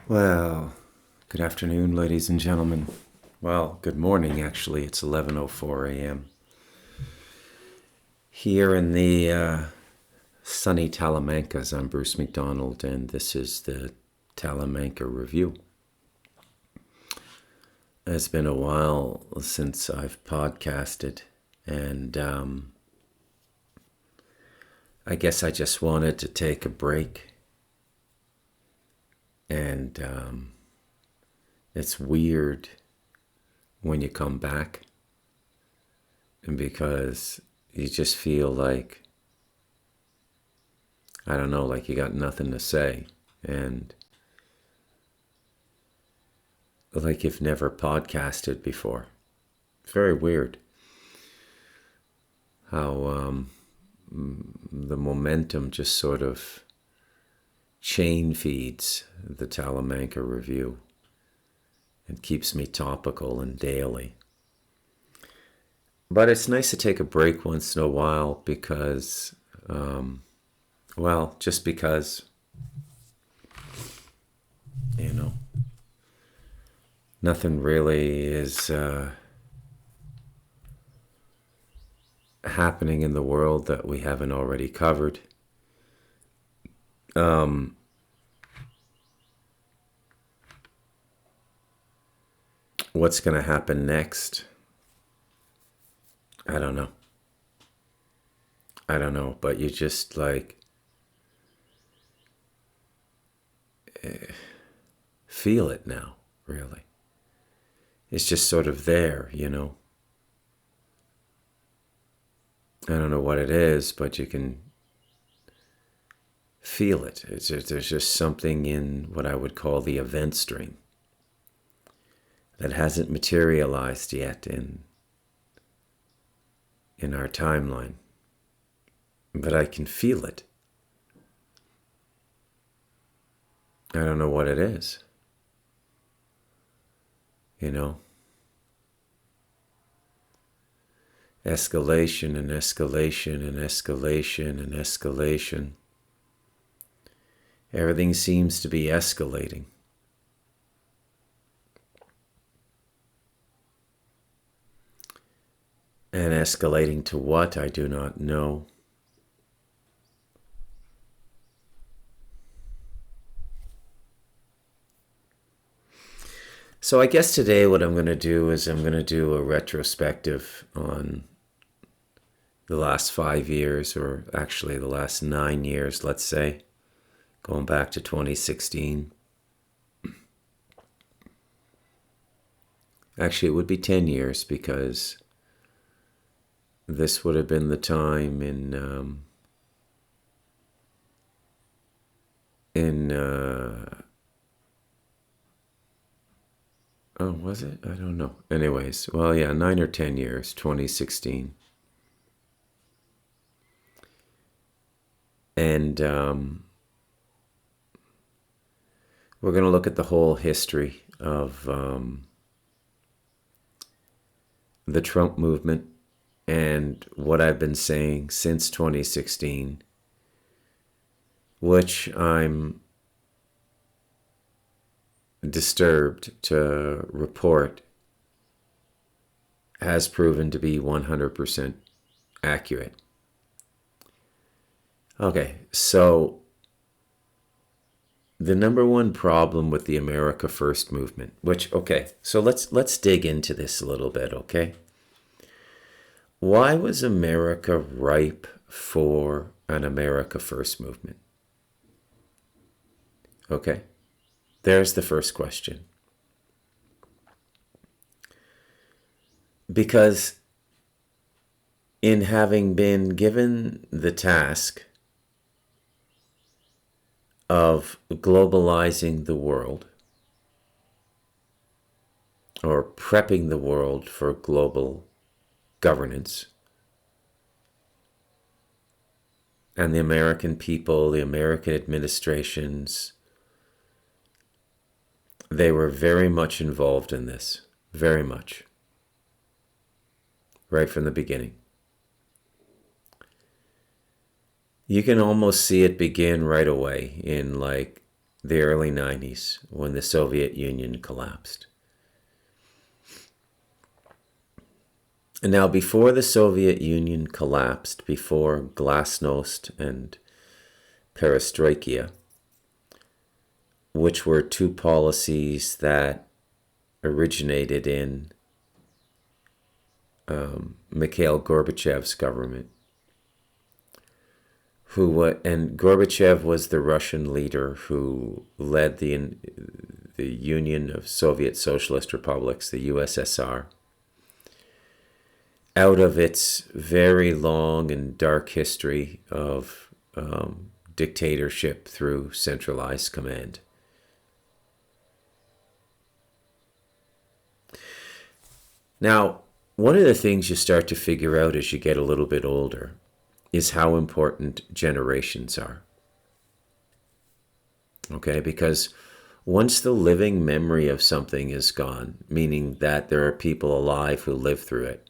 Well, good afternoon, ladies and gentlemen. Well, good morning, actually. It's 11:04 a.m. Here in the sunny Talamancas. I'm Bruce McDonald, and this is the Talamanca Review. It's been a while since I've podcasted, and I guess I just wanted to take a break. And it's weird when you come back, and because you just feel like, I don't know, like you got nothing to say, and like you've never podcasted before. It's very weird how the momentum just sort of chain feeds the Talamanca Review and keeps me topical and daily. But it's nice to take a break once in a while because, just because, nothing really is happening in the world that we haven't already covered. What's going to happen next? I don't know. But you just feel it now, really. It's just sort of there, I don't know what it is, but you can feel it. There's just something in what I would call the event stream that hasn't materialized yet in our timeline. But I can feel it. I don't know what it is. Escalation and escalation and escalation and escalation. Everything seems to be escalating. And escalating to what, I do not know. So I guess today what I'm going to do is I'm going to do a retrospective on the last 5 years, or actually the last 9 years, let's say, going back to 2016. Actually, it would be 10 years because this would have been the time was it? I don't know. Anyways, 9 or 10 years, 2016. And we're going to look at the whole history of the Trump movement and what I've been saying since 2016, which I'm disturbed to report has proven to be 100% accurate. Okay, so the number one problem with the America First movement, so let's dig into this a little bit, okay? Why was America ripe for an America First movement? Okay, there's the first question. Because in having been given the task of globalizing the world, or prepping the world for global governance, and the American people, the American administrations, they were very much involved in this, very much, right from the beginning. You can almost see it begin right away in the early 90s, when the Soviet Union collapsed. And now, before the Soviet Union collapsed, before glasnost and perestroika, which were two policies that originated in Mikhail Gorbachev's government, and Gorbachev was the Russian leader who led the Union of Soviet Socialist Republics, the USSR, out of its very long and dark history of dictatorship through centralized command. Now, one of the things you start to figure out as you get a little bit older is how important generations are. Okay, because once the living memory of something is gone, meaning that there are people alive who lived through it,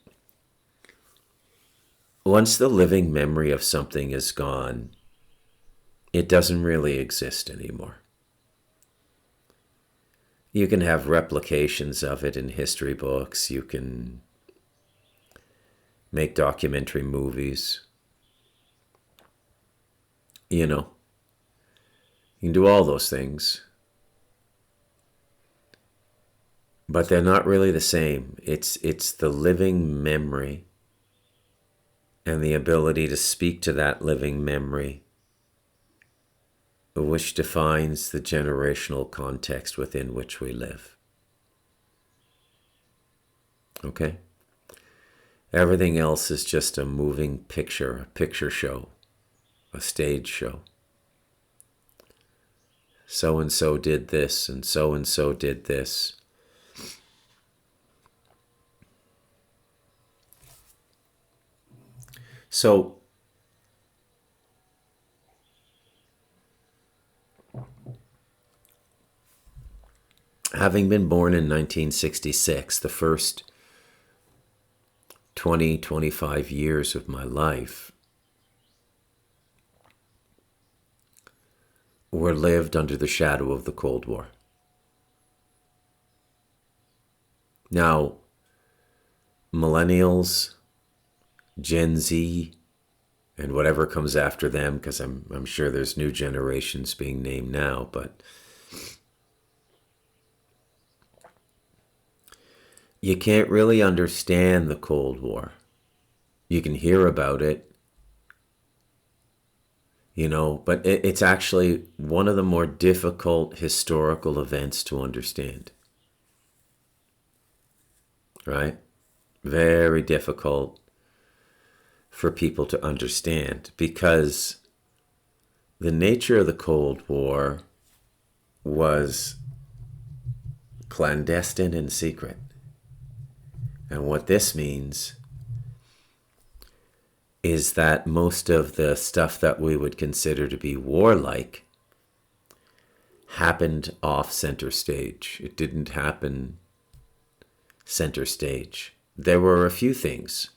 once the living memory of something is gone, it doesn't really exist anymore. You can have replications of it in history books. You can make documentary movies. You know, you can do all those things. But they're not really the same. It's the living memory and the ability to speak to that living memory, which defines the generational context within which we live. Okay? Everything else is just a moving picture, a picture show, a stage show. So-and-so did this, and so did this. So, having been born in 1966, the first 20, 25 years of my life were lived under the shadow of the Cold War. Now, millennials, Gen Z, and whatever comes after them, because I'm sure there's new generations being named now, but you can't really understand the Cold War. You can hear about it, but it's actually one of the more difficult historical events to understand. Right? Very difficult for people to understand, because the nature of the Cold War was clandestine and secret. And what this means is that most of the stuff that we would consider to be warlike happened off center stage. It didn't happen center stage. There were a few things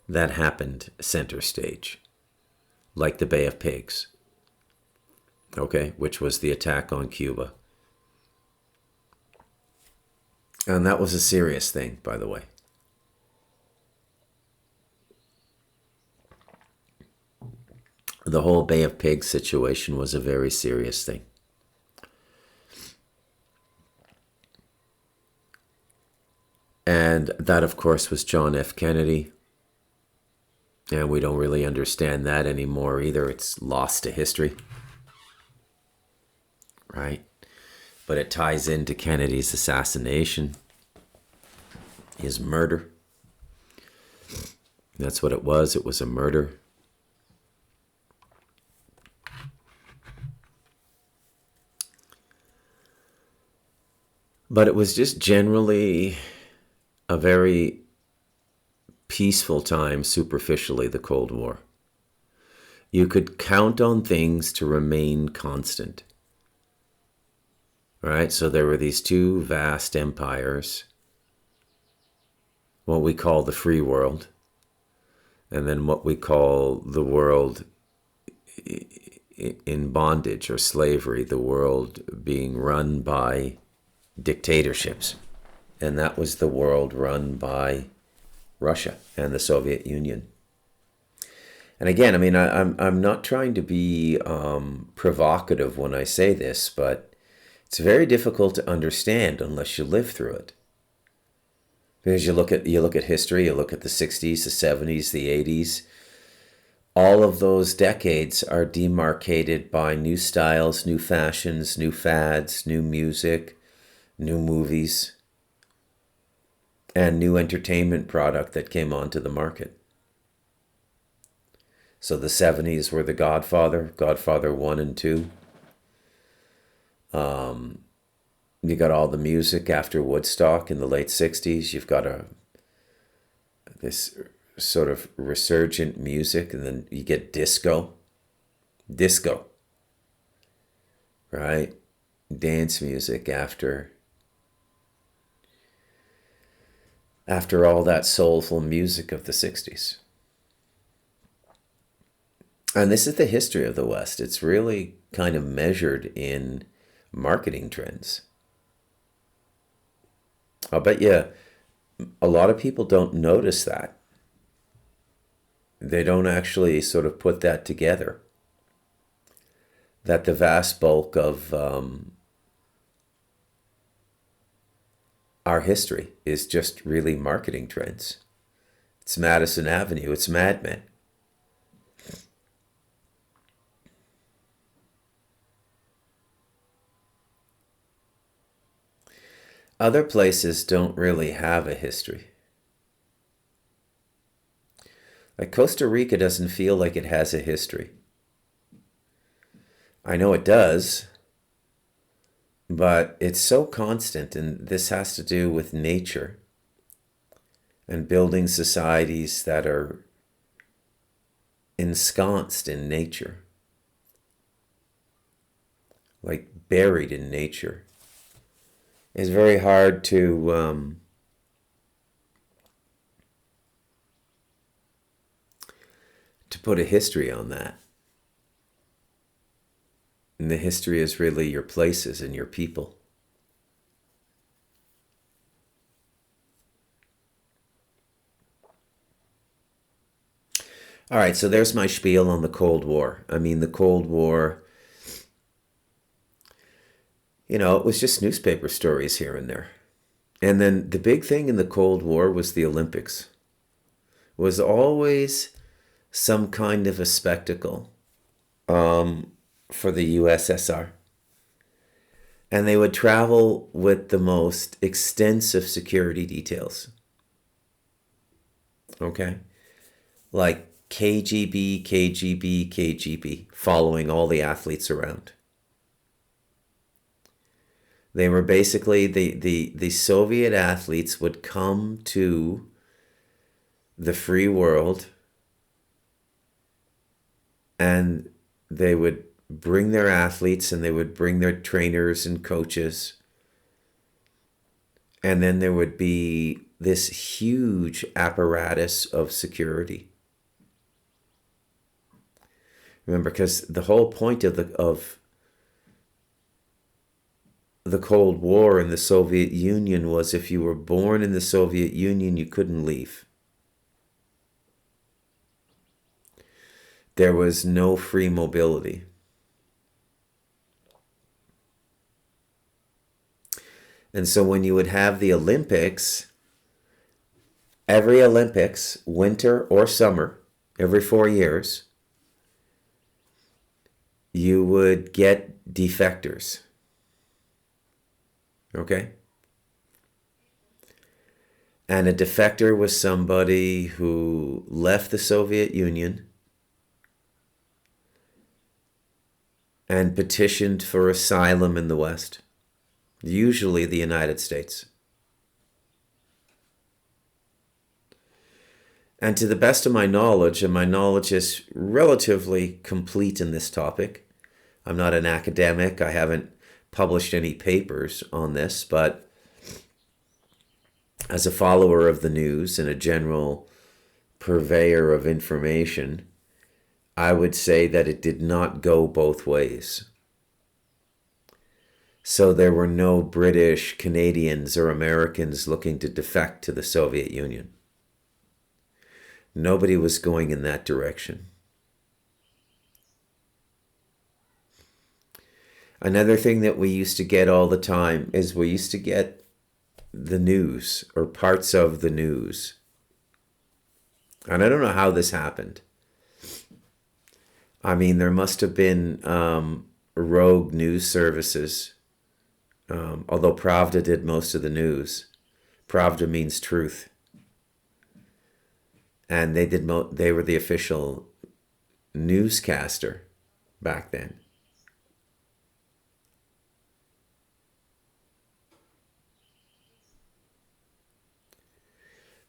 that happened center stage, like the Bay of Pigs, okay, which was the attack on Cuba. And that was a serious thing, by the way. The whole Bay of Pigs situation was a very serious thing. And that, of course, was John F. Kennedy. And we don't really understand that anymore either. It's lost to history. Right? But it ties into Kennedy's assassination, his murder. That's what it was. It was a murder. But it was just generally a very peaceful time, superficially, the Cold War. You could count on things to remain constant. Right? So there were these two vast empires, what we call the free world, and then what we call the world in bondage or slavery, the world being run by dictatorships. And that was the world run by Russia and the Soviet Union. And again, I mean, I'm not trying to be provocative when I say this, but it's very difficult to understand unless you live through it. Because you look at history, you look at the 60s, the 70s, the 80s. All of those decades are demarcated by new styles, new fashions, new fads, new music, new movies, and new entertainment product that came onto the market. So the 70s were the Godfather 1 and 2. You got all the music after Woodstock in the late 60s. You've got this sort of resurgent music, and then you get disco, right? Dance music after all that soulful music of the 60s. And this is the history of the West. It's really kind of measured in marketing trends. I'll bet you a lot of people don't notice that. They don't actually sort of put that together. That the vast bulk of our history is just really marketing trends. It's Madison Avenue. It's Mad Men. Other places don't really have a history. Like Costa Rica doesn't feel like it has a history. I know it does, but it's so constant, and this has to do with nature and building societies that are ensconced in nature, like buried in nature. It's very hard to put a history on that. And the history is really your places and your people. All right, so there's my spiel on the Cold War. I mean, the Cold War, it was just newspaper stories here and there. And then the big thing in the Cold War was the Olympics. It was always some kind of a spectacle for the USSR. And they would travel with the most extensive security details. Okay? Like KGB, following all the athletes around. They were basically, the Soviet athletes would come to the free world, and they would bring their athletes, and they would bring their trainers and coaches. And then there would be this huge apparatus of security. Remember, because the whole point of the Cold War in the Soviet Union was if you were born in the Soviet Union, you couldn't leave. There was no free mobility. And so when you would have the Olympics, every Olympics, winter or summer, every 4 years, you would get defectors. Okay? And a defector was somebody who left the Soviet Union and petitioned for asylum in the West, usually the United States. And to the best of my knowledge, and my knowledge is relatively complete in this topic, I'm not an academic, I haven't published any papers on this, but as a follower of the news and a general purveyor of information, I would say that it did not go both ways. So there were no British, Canadians, or Americans looking to defect to the Soviet Union. Nobody was going in that direction. Another thing that we used to get all the time is we used to get the news or parts of the news. And I don't know how this happened. I mean, there must have been rogue news services, although Pravda did most of the news. Pravda means truth. And they were the official newscaster back then.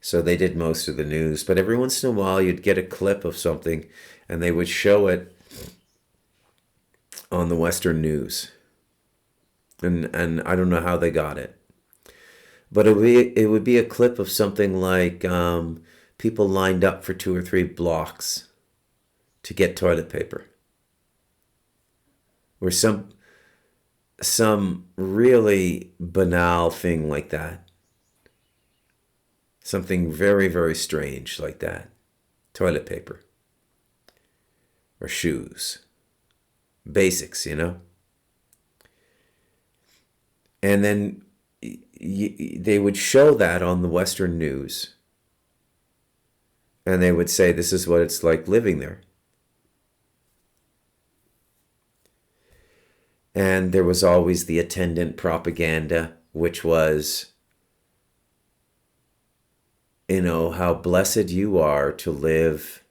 So they did most of the news. But every once in a while, you'd get a clip of something, and they would show it on the Western news. And I don't know how they got it. But it would be a clip of something like people lined up for 2 or 3 blocks to get toilet paper. Or some really banal thing like that. Something very, very strange like that. Toilet paper. Or shoes. Basics, you know? And then they would show that on the Western news. And they would say, this is what it's like living there. And there was always the attendant propaganda, which was, you know, how blessed you are to live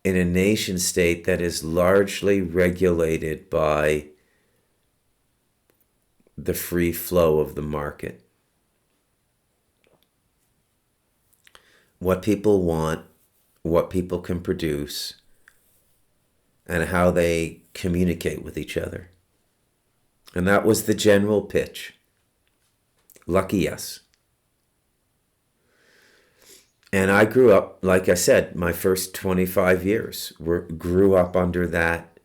in a nation state that is largely regulated by the free flow of the market. What people want, what people can produce, and how they communicate with each other. And that was the general pitch. Lucky us. And I grew up, like I said, my first 25 years grew up under that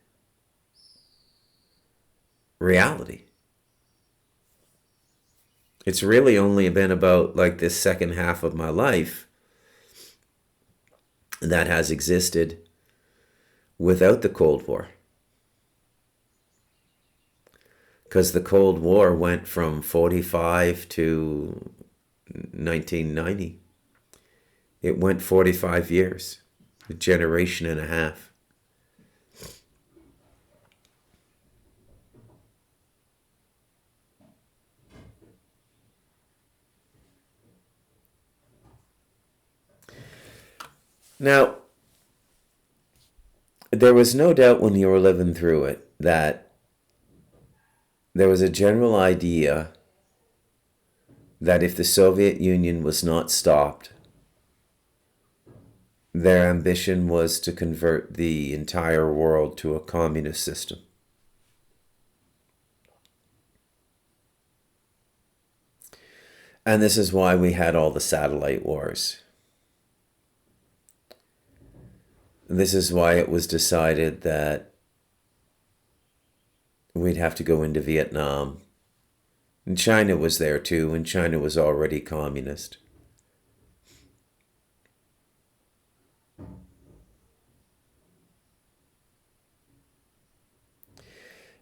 reality. It's really only been about like this second half of my life that has existed without the Cold War. Because the Cold War went from 45 to 1990. It went 45 years, a generation and a half. Now, there was no doubt when you were living through it that there was a general idea that if the Soviet Union was not stopped, their ambition was to convert the entire world to a communist system. And this is why we had all the satellite wars. This is why it was decided that we'd have to go into Vietnam. And China was there too, and China was already communist.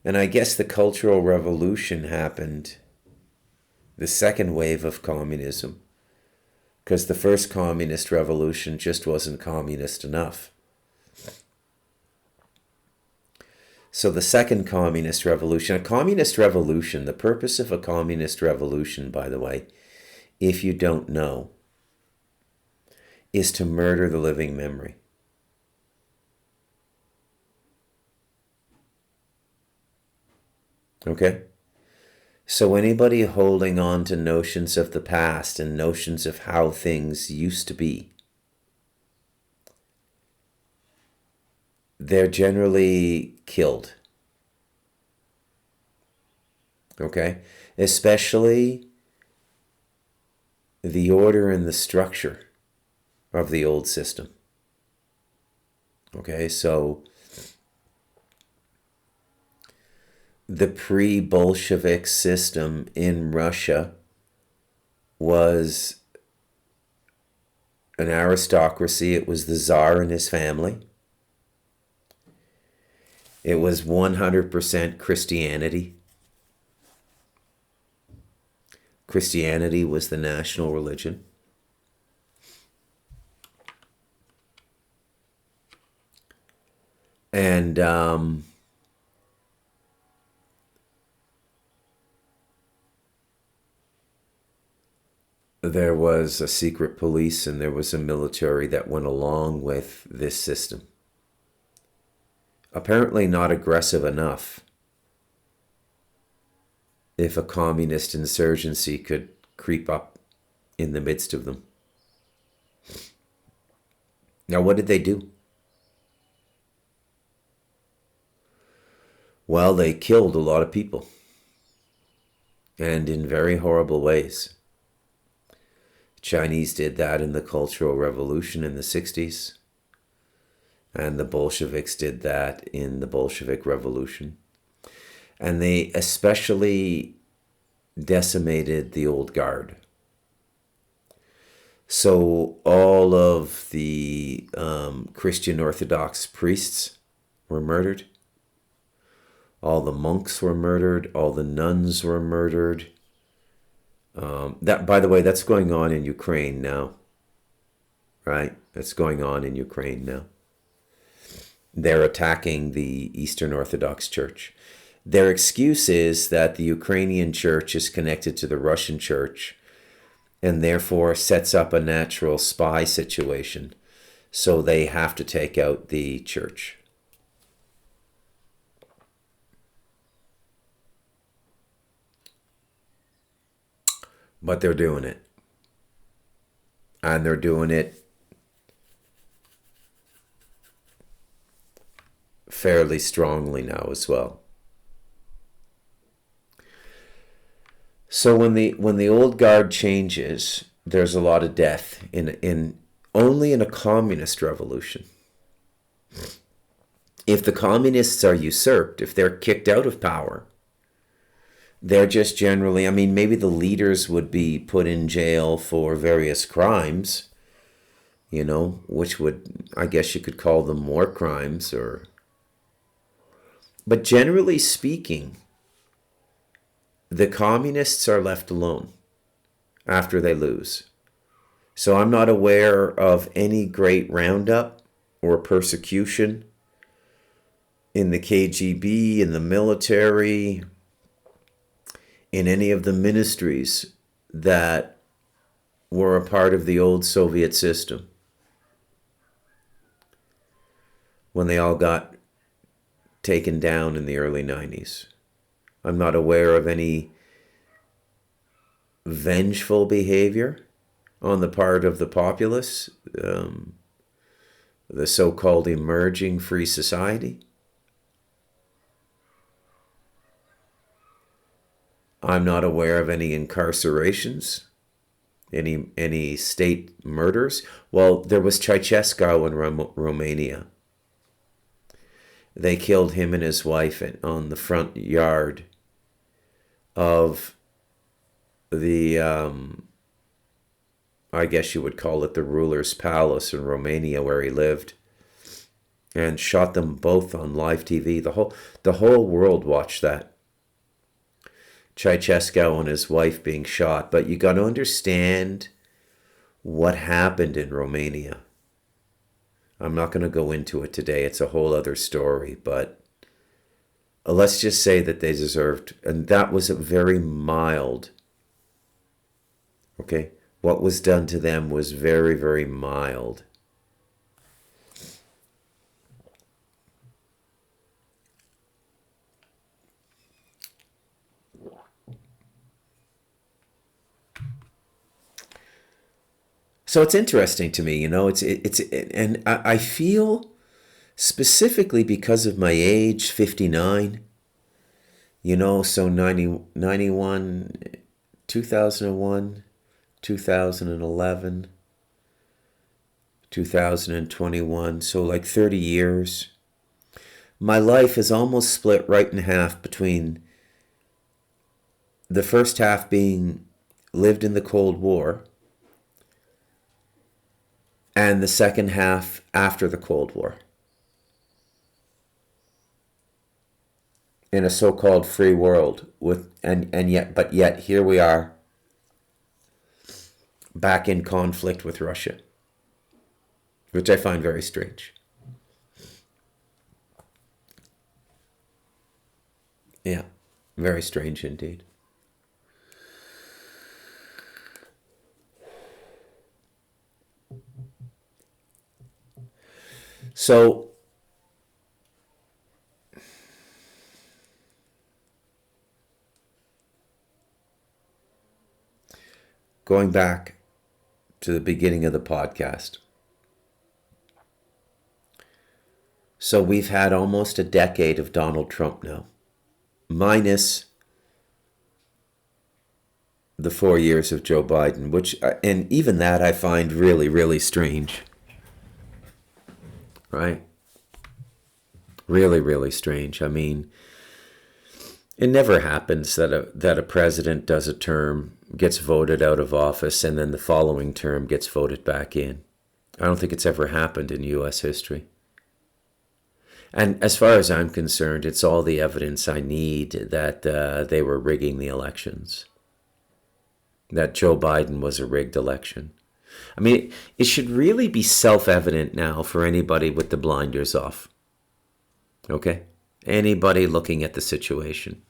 And I guess the Cultural Revolution happened, the second wave of communism, because the first communist revolution just wasn't communist enough. So the second communist revolution, the purpose of a communist revolution, by the way, if you don't know, is to murder the living memory. Okay? So anybody holding on to notions of the past and notions of how things used to be, they're generally killed. Okay? Especially the order and the structure of the old system. Okay, so the pre-Bolshevik system in Russia was an aristocracy. It was the Tsar and his family. It was 100% Christianity. Christianity was the national religion. And there was a secret police and there was a military that went along with this system. Apparently not aggressive enough if a communist insurgency could creep up in the midst of them. Now, what did they do? Well, they killed a lot of people, and in very horrible ways. Chinese did that in the Cultural Revolution in the 60s, and the Bolsheviks did that in the Bolshevik Revolution. And they especially decimated the old guard. So all of the Christian Orthodox priests were murdered. All the monks were murdered. All the nuns were murdered. That, by the way, that's going on in Ukraine now. Right? That's going on in Ukraine now. They're attacking the Eastern Orthodox Church. Their excuse is that the Ukrainian church is connected to the Russian church and therefore sets up a natural spy situation. So they have to take out the church. But they're doing it. And they're doing it fairly strongly now as well. So when the old guard changes, there's a lot of death in only in a communist revolution. If the communists are usurped, if they're kicked out of power, they're just generally, I mean, maybe the leaders would be put in jail for various crimes, you know, which would, I guess you could call them war crimes, or, but generally speaking, the communists are left alone after they lose. So I'm not aware of any great roundup or persecution in the KGB, in the military, in any of the ministries that were a part of the old Soviet system when they all got taken down in the early 90s. I'm not aware of any vengeful behavior on the part of the populace, the so-called emerging free society. I'm not aware of any incarcerations, any state murders. Well, there was Ceausescu in Romania. They killed him and his wife on the front yard of the, I guess you would call it the ruler's palace in Romania where he lived, and shot them both on live TV. The whole world watched that. Ceausescu and his wife being shot. But you got to understand what happened in Romania. I'm not going to go into it today. It's a whole other story, but let's just say that they deserved, and that was a very mild, okay? What was done to them was very, very mild. So it's interesting to me, you know, and I feel specifically because of my age, 59, you know, so 91, 2001, 2011, 2021, so like 30 years. My life is almost split right in half between the first half being lived in the Cold War and the second half after the Cold War. In a so-called free world yet here we are back in conflict with Russia, which I find very strange. Yeah, very strange indeed. So going back to the beginning of the podcast. So we've had almost a decade of Donald Trump now, minus the 4 years of Joe Biden, and even that I find really, really strange. Right? Really, really strange. I mean, it never happens that a president does a term, gets voted out of office, and then the following term gets voted back in. I don't think it's ever happened in U.S. history. And as far as I'm concerned, it's all the evidence I need that they were rigging the elections. That Joe Biden was a rigged election. I mean, it should really be self-evident now for anybody with the blinders off. Okay? Anybody looking at the situation.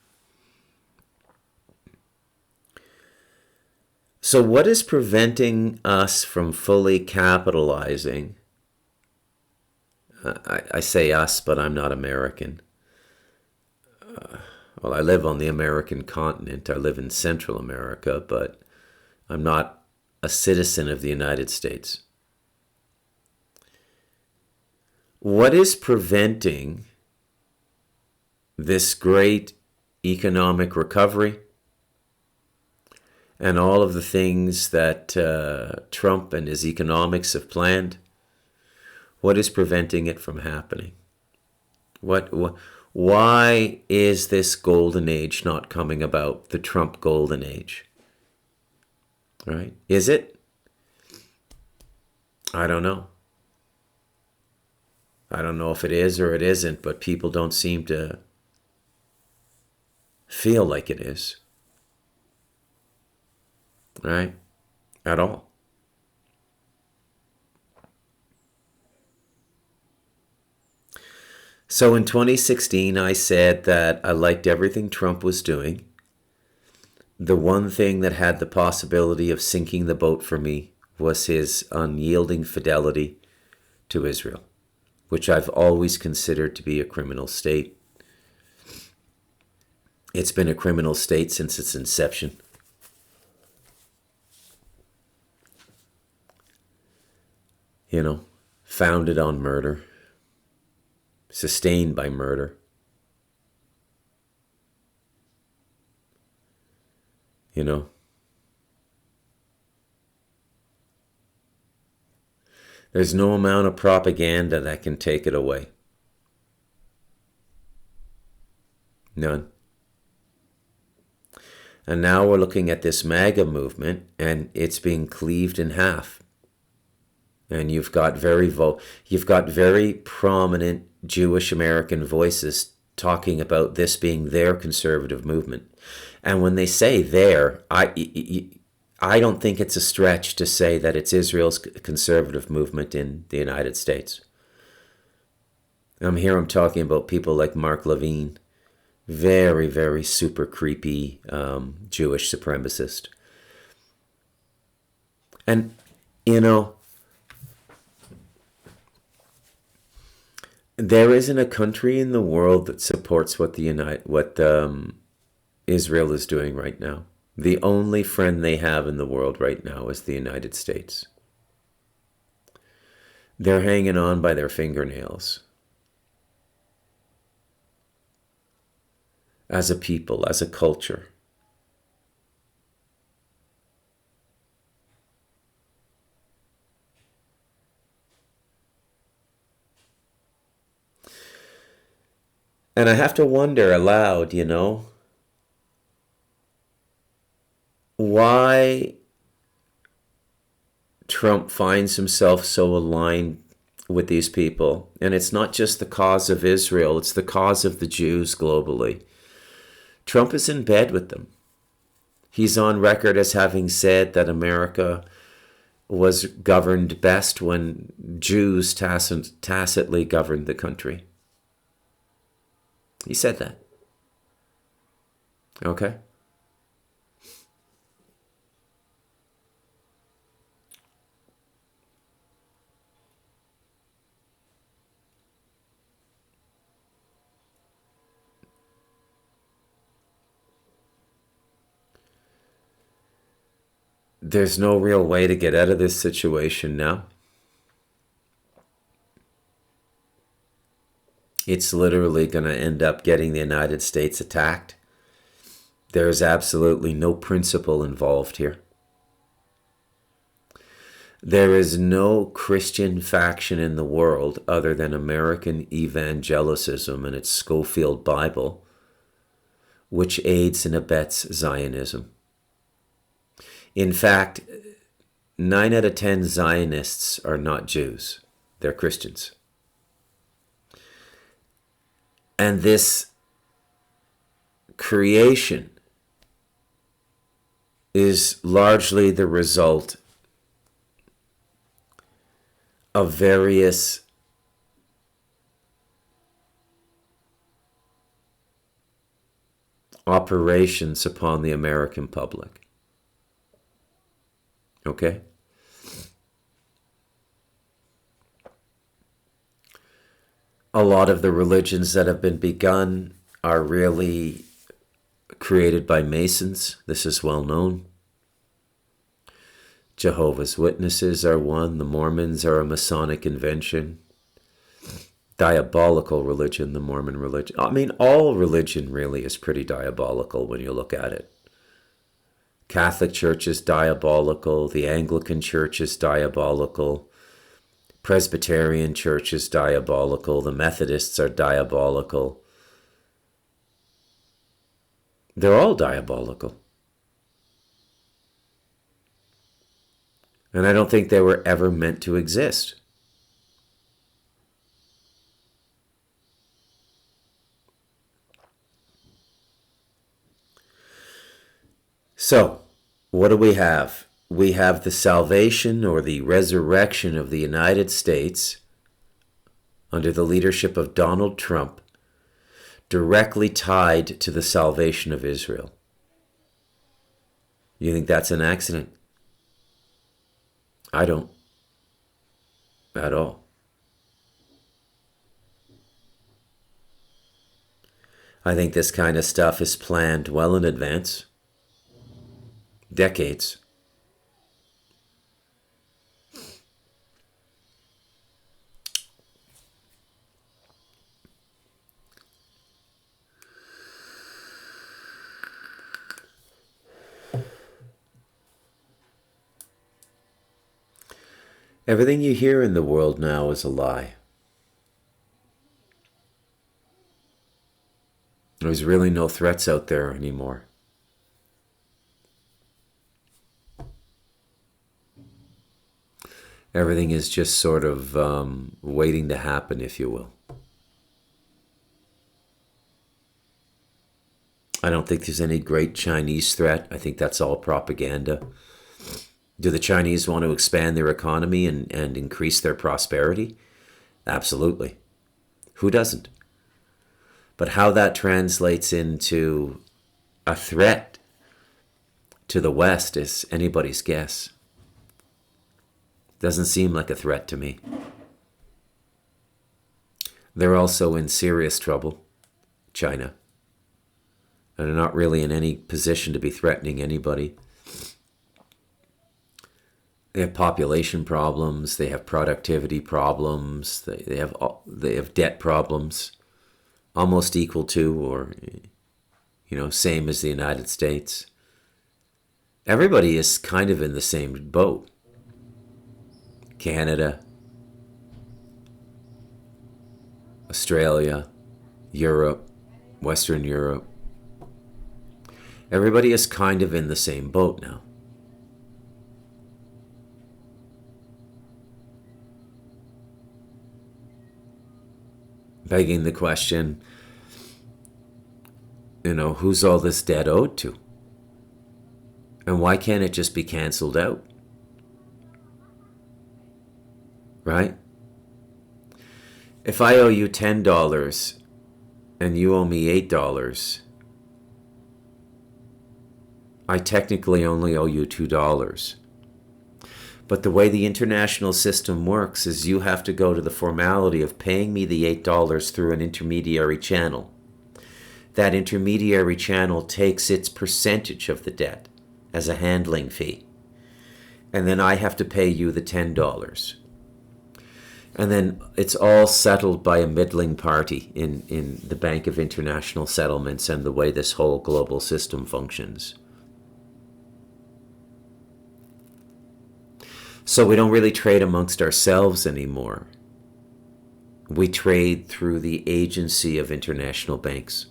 So what is preventing us from fully capitalizing? I say us, but I'm not American. Well, I live on the American continent. I live in Central America, but I'm not a citizen of the United States. What is preventing this great economic recovery and all of the things that Trump and his economics have planned? What is preventing it from happening? Why is this golden age not coming about, the Trump golden age? Right? Is it? I don't know. I don't know if it is or it isn't, but people don't seem to feel like it is. Right? At all. So in 2016, I said that I liked everything Trump was doing. The one thing that had the possibility of sinking the boat for me was his unyielding fidelity to Israel, which I've always considered to be a criminal state. It's been a criminal state since its inception. You know, founded on murder. Sustained by murder. You know. There's no amount of propaganda that can take it away. None. And now we're looking at this MAGA movement, and it's being cleaved in half. And you've got very prominent Jewish American voices talking about this being their conservative movement. And when they say their, I don't think it's a stretch to say that it's Israel's conservative movement in the United States. I'm talking about people like Mark Levine, very, very super creepy Jewish supremacist. And, you know, there isn't a country in the world that supports what Israel is doing right now. The only friend they have in the world right now is the United States. They're hanging on by their fingernails. As a people, as a culture. And I have to wonder aloud, why Trump finds himself so aligned with these people. And it's not just the cause of Israel, it's the cause of the Jews globally. Trump is in bed with them. He's on record as having said that America was governed best when Jews tacitly governed the country. He said that. Okay? There's no real way to get out of this situation now. It's literally going to end up getting the United States attacked. There's absolutely no principle involved here. There is no Christian faction in the world other than American evangelicism and its Schofield Bible, which aids and abets Zionism. In fact, 9 out of 10 Zionists are not Jews. They're Christians. And this creation is largely the result of various operations upon the American public. Okay? A lot of the religions that have been begun are really created by Masons. This is well known. Jehovah's Witnesses are one. The Mormons are a Masonic invention. Diabolical religion, the Mormon religion. I mean, all religion really is pretty diabolical when you look at it. Catholic Church is diabolical. The Anglican Church is diabolical. Presbyterian Church is diabolical. The Methodists are diabolical. They're all diabolical. And I don't think they were ever meant to exist. So, what do we have? We have the salvation or the resurrection of the United States under the leadership of Donald Trump, directly tied to the salvation of Israel. You think that's an accident? I don't. At all. I think this kind of stuff is planned well in advance. Decades. Everything you hear in the world now is a lie. There's really no threats out there anymore. Everything is just sort of waiting to happen, if you will. I don't think there's any great Chinese threat. I think that's all propaganda. Do the Chinese want to expand their economy and increase their prosperity? Absolutely. Who doesn't? But how that translates into a threat to the West is anybody's guess. Doesn't seem like a threat to me. They're also in serious trouble, China. And they're not really in any position to be threatening anybody. They have population problems. They have productivity problems. They have debt problems, almost equal to or same as the United States. Everybody is kind of in the same boat. Canada, Australia, Europe, Western Europe. Everybody is kind of in the same boat now. Begging the question, who's all this debt owed to? And why can't it just be canceled out? Right? If I owe you $10 and you owe me $8, I technically only owe you $2. But the way the international system works is you have to go to the formality of paying me the $8 through an intermediary channel. That intermediary channel takes its percentage of the debt as a handling fee. And then I have to pay you the $10. And then it's all settled by a middling party in the Bank of International Settlements and the way this whole global system functions. So we don't really trade amongst ourselves anymore. We trade through the agency of international banks.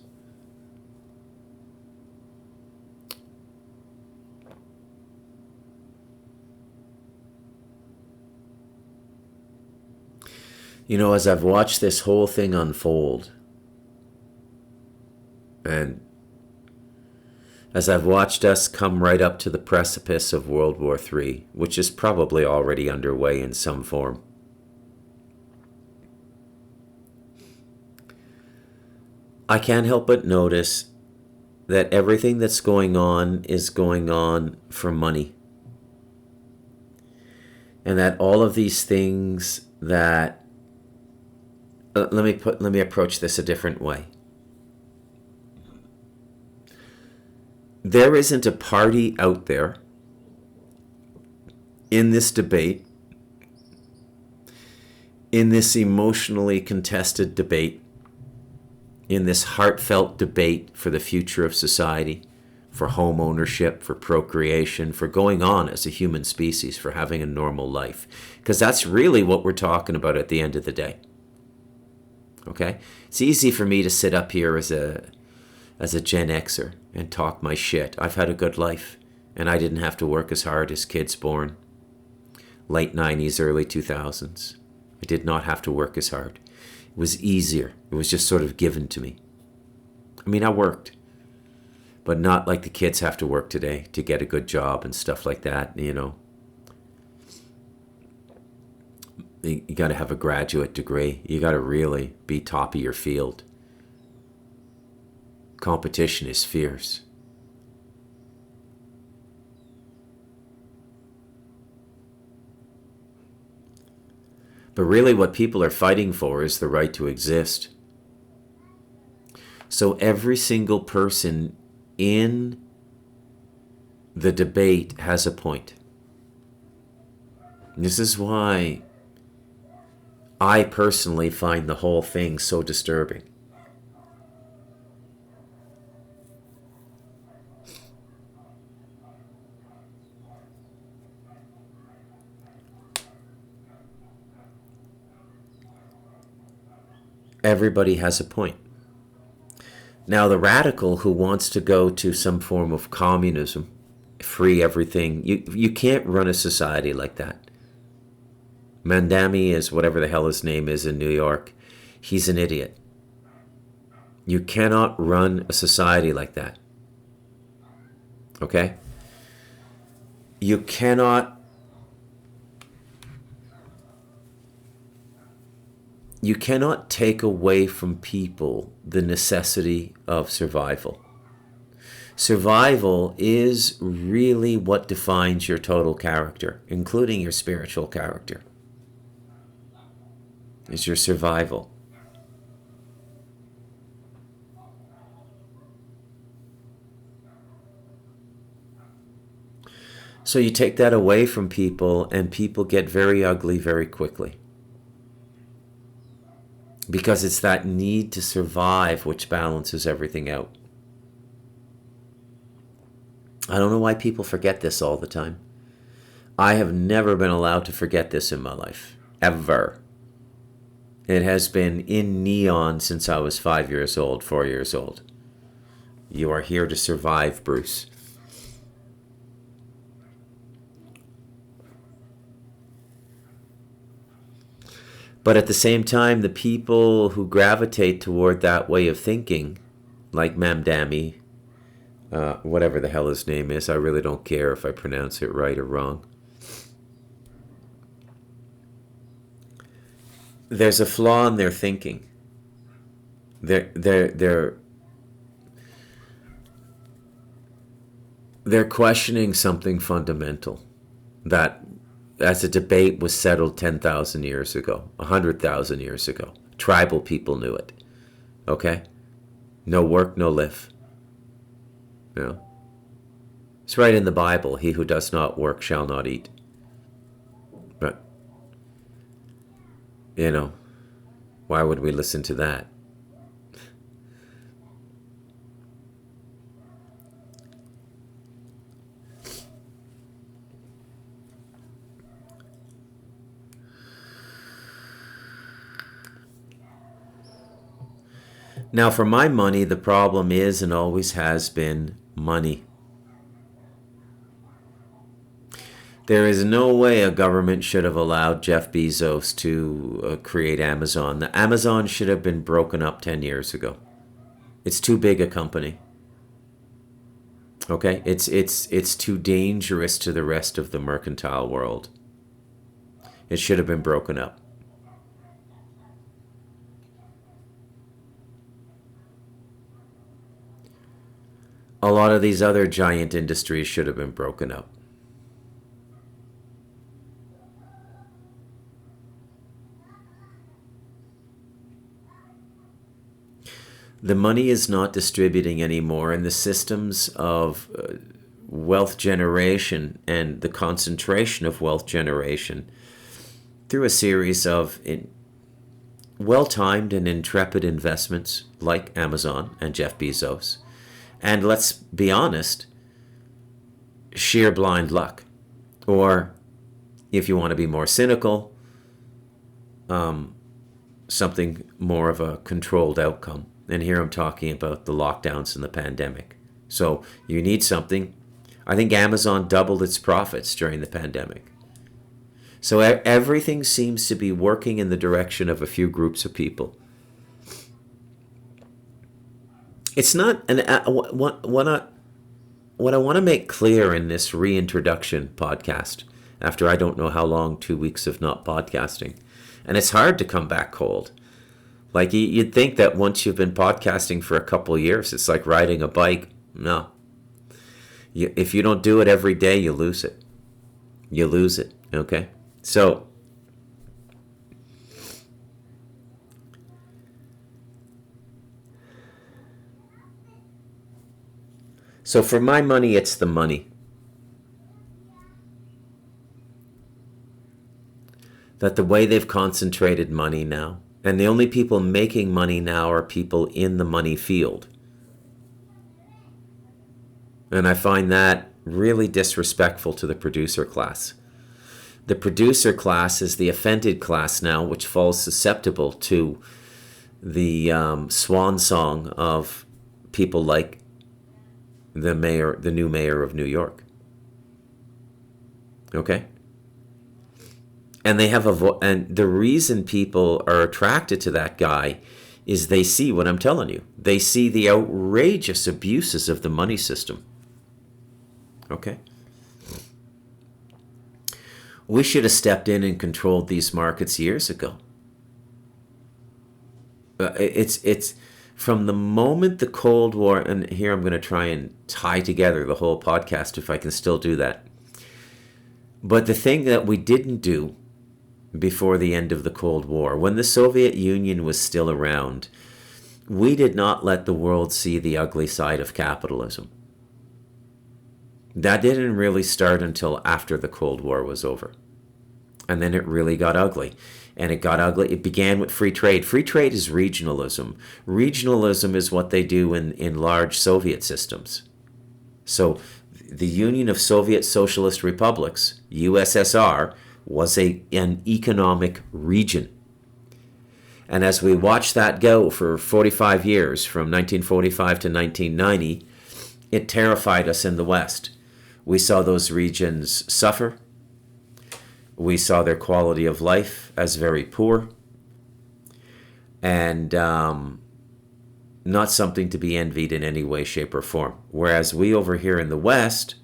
As I've watched this whole thing unfold, and as I've watched us come right up to the precipice of World War III, which is probably already underway in some form, I can't help but notice that everything that's going on is going on for money. And that all of these things that let me approach this a different way. There isn't a party out there in this debate, in this emotionally contested debate, in this heartfelt debate for the future of society, for home ownership, for procreation, for going on as a human species, for having a normal life. Because that's really what we're talking about at the end of the day. Okay? It's easy for me to sit up here as a Gen Xer and talk my shit. I've had a good life, and I didn't have to work as hard as kids born late 90s, early 2000s. I did not have to work as hard. It was easier. It was just sort of given to me. I mean, I worked, but not like the kids have to work today to get a good job and stuff like that, You got to have a graduate degree. You got to really be top of your field. Competition is fierce. But really what people are fighting for is the right to exist. So every single person in the debate has a point. And this is why I personally find the whole thing so disturbing. Everybody has a point. Now, the radical who wants to go to some form of communism, free everything, you can't run a society like that. Mandami is whatever the hell his name is in New York. He's an idiot. You cannot run a society like that. Okay? You cannot take away from people the necessity of survival. Survival is really what defines your total character, including your spiritual character. Is your survival. So you take that away from people, and people get very ugly very quickly. Because it's that need to survive which balances everything out. I don't know why people forget this all the time. I have never been allowed to forget this in my life. Ever. It has been in neon since I was 5 years old, 4 years old. You are here to survive, Bruce. But at the same time, the people who gravitate toward that way of thinking, like Mamdani, whatever the hell his name is, I really don't care if I pronounce it right or wrong. There's a flaw in their thinking. They're questioning something fundamental that, as a debate, was settled 10,000 years ago, 100,000 years ago. Tribal people knew it. Okay? No work, no live. You know? It's right in the Bible. He who does not work shall not eat. But, why would we listen to that? Now, for my money, the problem is and always has been money. There is no way a government should have allowed Jeff Bezos to create Amazon. The Amazon should have been broken up 10 years ago. It's too big a company. Okay? It's too dangerous to the rest of the mercantile world. It should have been broken up. A lot of these other giant industries should have been broken up. The money is not distributing anymore, and the systems of wealth generation and the concentration of wealth generation through a series of well-timed and intrepid investments like Amazon and Jeff Bezos. And let's be honest, sheer blind luck. Or, if you want to be more cynical, something more of a controlled outcome. And here I'm talking about the lockdowns and the pandemic. So you need something. I think Amazon doubled its profits during the pandemic. So everything seems to be working in the direction of a few groups of people. It's not, and what I want to make clear in this reintroduction podcast, after I don't know how long, 2 weeks of not podcasting, and it's hard to come back cold. Like, you'd think that once you've been podcasting for a couple of years, it's like riding a bike. No. If you don't do it every day, you lose it. You lose it, okay? So for my money, it's the money. That the way they've concentrated money now, and the only people making money now are people in the money field. And I find that really disrespectful to the producer class. The producer class is the offended class now, which falls susceptible to the swan song of people like the new mayor of New York. Okay? And they have and the reason people are attracted to that guy is they see what I'm telling you. They see the outrageous abuses of the money system. Okay? We should have stepped in and controlled these markets years ago. It's from the moment the Cold War, and here I'm going to try and tie together the whole podcast if I can still do that. But the thing that we didn't do before the end of the Cold War, when the Soviet Union was still around, we did not let the world see the ugly side of capitalism. That didn't really start until after the Cold War was over. And then it really got ugly. And it got ugly. It began with free trade. Free trade is regionalism. Regionalism is what they do in large Soviet systems. So the Union of Soviet Socialist Republics, USSR, was an economic region. And as we watched that go for 45 years, from 1945 to 1990, it terrified us in the West. We saw those regions suffer. We saw their quality of life as very poor, and not something to be envied in any way, shape, or form. Whereas we over here in the West,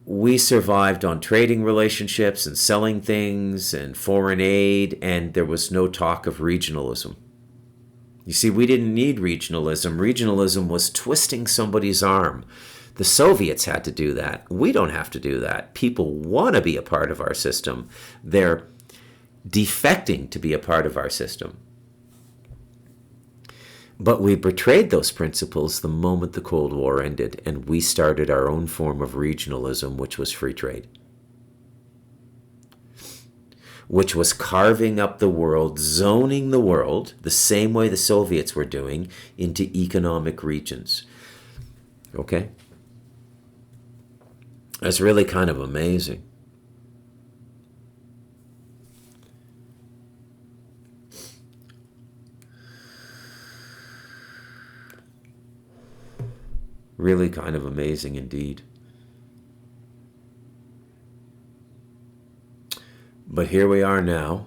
we survived on trading relationships and selling things and foreign aid, and there was no talk of regionalism. You see, we didn't need regionalism. Regionalism was twisting somebody's arm. The Soviets had to do that. We don't have to do that. People want to be a part of our system. They're defecting to be a part of our system. But we betrayed those principles the moment the Cold War ended, and we started our own form of regionalism, which was free trade, which was carving up the world, zoning the world, the same way the Soviets were doing, into economic regions. Okay? That's really kind of amazing. Really kind of amazing indeed. But here we are now,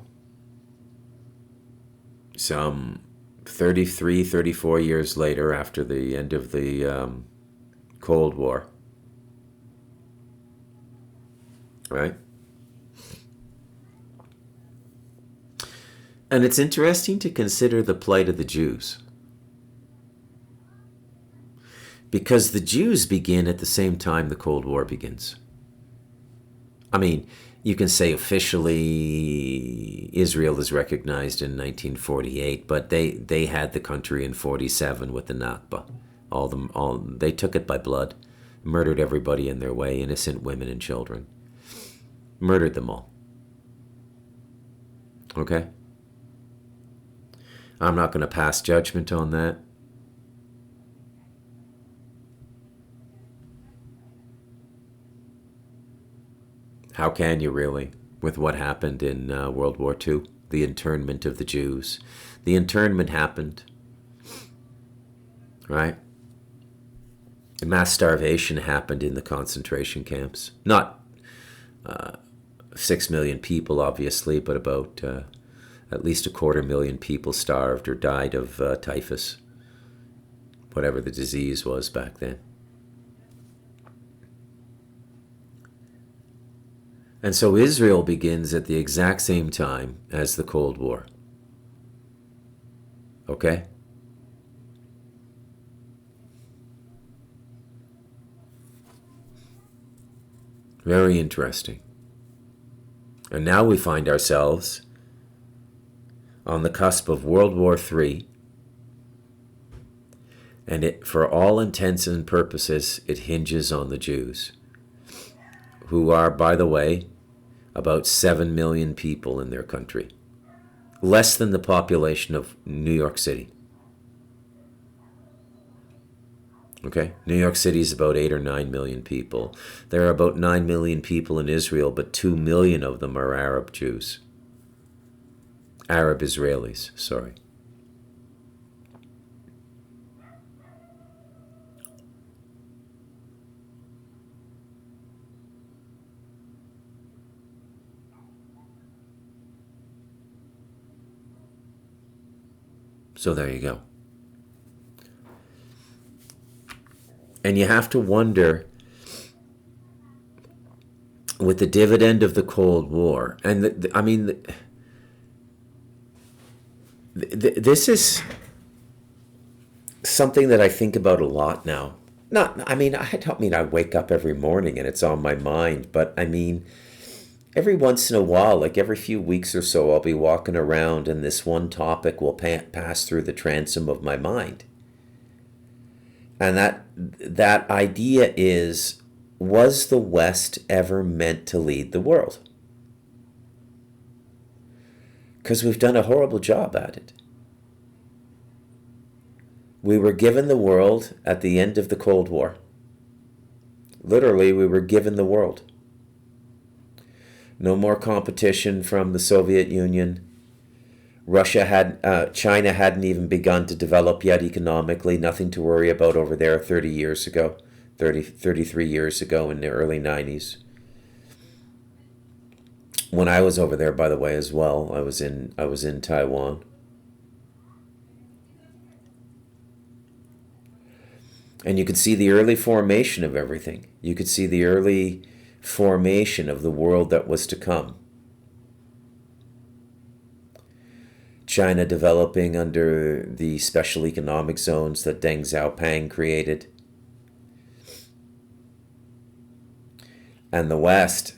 some 33, 34 years later, after the end of the Cold War. Right? And it's interesting to consider the plight of the Jews. Because the Jews begin at the same time the Cold War begins. I mean, you can say officially Israel is recognized in 1948, but they had the country in 47 with the Nakba. They took it by blood, murdered everybody in their way, innocent women and children. Murdered them all. Okay? I'm not going to pass judgment on that. How can you really, with what happened in World War II? The internment of the Jews. The internment happened, right? The mass starvation happened in the concentration camps. Not 6 million people, obviously, but about at least 250,000 people starved or died of typhus, whatever the disease was back then. And so Israel begins at the exact same time as the Cold War. Okay? Very interesting. And now we find ourselves on the cusp of World War III. And it, for all intents and purposes, it hinges on the Jews, who are, by the way, about 7 million people in their country. Less than the population of New York City. Okay? New York City is about 8 or 9 million people. There are about 9 million people in Israel, but 2 million of them are Arab Jews. Arab Israelis, sorry. So there you go. And you have to wonder, with the dividend of the Cold War, and this is something that I think about a lot now. I don't mean I wake up every morning and it's on my mind, but I mean, every once in a while, like every few weeks or so, I'll be walking around and this one topic will pass through the transom of my mind. And that idea is, was the West ever meant to lead the world? Because we've done a horrible job at it. We were given the world at the end of the Cold War. Literally, we were given the world. No more competition from the Soviet Union. China hadn't even begun to develop yet economically. Nothing to worry about over there 30 years ago, 33 years ago in the early 90s. When I was over there, by the way, as well, I was in Taiwan. And you could see the early formation of everything. You could see the early formation of the world that was to come. China developing under the special economic zones that Deng Xiaoping created. And the West,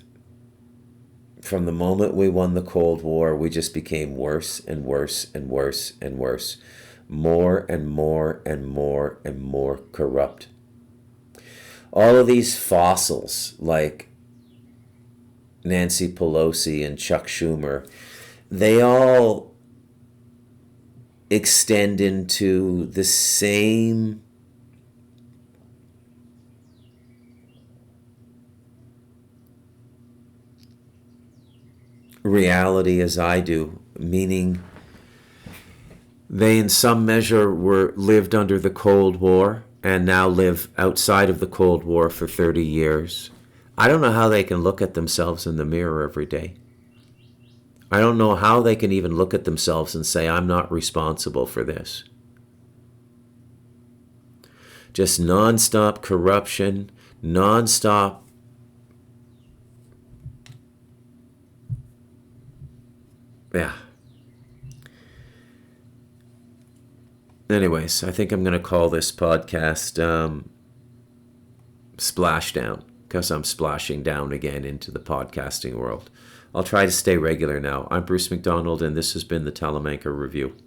from the moment we won the Cold War, we just became worse and worse and worse and worse. More and more and more and more corrupt. All of these fossils like Nancy Pelosi and Chuck Schumer, they all extend into the same reality as I do, meaning they in some measure were lived under the Cold War and now live outside of the Cold War for 30 years. I don't know how they can look at themselves in the mirror every day. I don't know how they can even look at themselves and say, I'm not responsible for this. Just nonstop corruption, nonstop Anyways, I think I'm going to call this podcast Splashdown, because I'm splashing down again into the podcasting world. I'll try to stay regular now. I'm Bruce McDonald, and this has been the Telemanker Review.